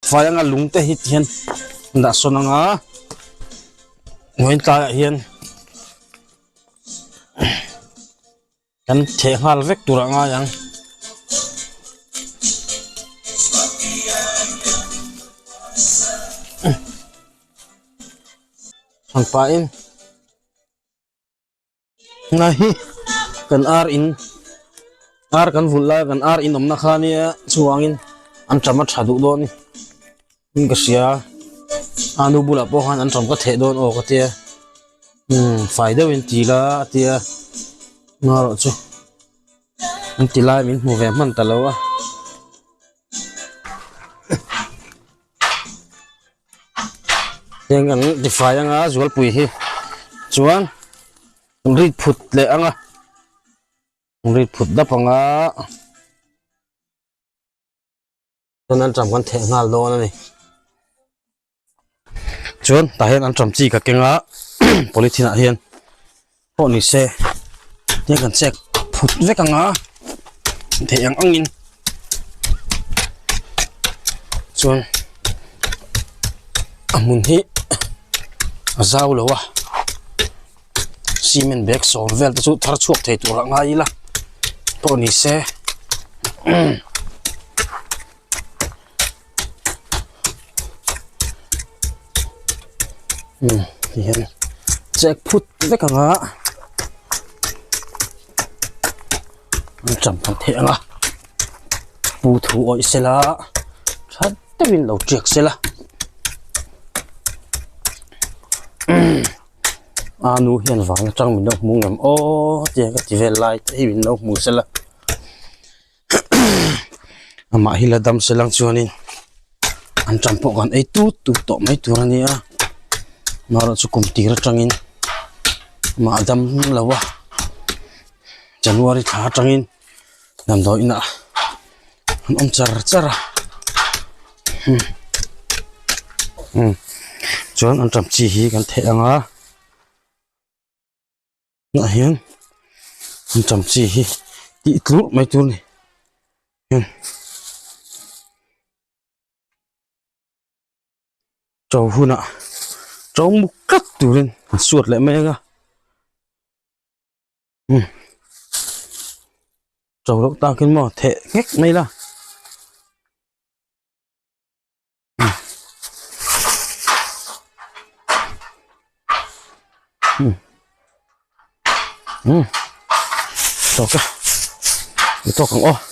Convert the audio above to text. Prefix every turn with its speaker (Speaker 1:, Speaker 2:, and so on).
Speaker 1: phải nga lung te hit hian đã son nga ngoin ta hian kan the hal vek tura nga yang ang pain ngahi kan ar kan vulla kan ar in omna khania chuangin an chama thadu do ni ingasia anu bula po han an cham ka the don o ka tia faida win tila tia ngaro chu an tila min mu ve man talo a yang an defy anga zual pui hi chuan rit phut le anga rit phut da panga an cham kan the ngal do na ni chuan ta hian an cham chi ka kenga polythene hian po ni se te kan check phut vek anga the yang angin chuan amun hi azau lo wa cement bag so vel ta chu thar chuak thei tur nga ila po ni se hiền check phút với cả ngã chậm thằng thế ngã phù thủ oi xe lá thật tới bên đầu trượt xe lá nu hiền vàng trong mình đâu muốn ngầm ô thì cái gì về lại thì mình đâu muốn xe lá mà hi là đâm xe lăng chuan in anh chậm bộ còn ấy tút tọ mấy tuổi này à nó là chụp tỉ ra trăng in mà đâm là quá January thả trăng in làm đó in à ông char à chọn anh chậm chi hi kan the anga na hian anh chậm chi hi ti tlu mai tu ni trâu hun ạ trâu mục cắt từ lên suốt lại mẹ ra trâu đâu ta cái mỏ thệ ngách này là trâu cái to càng o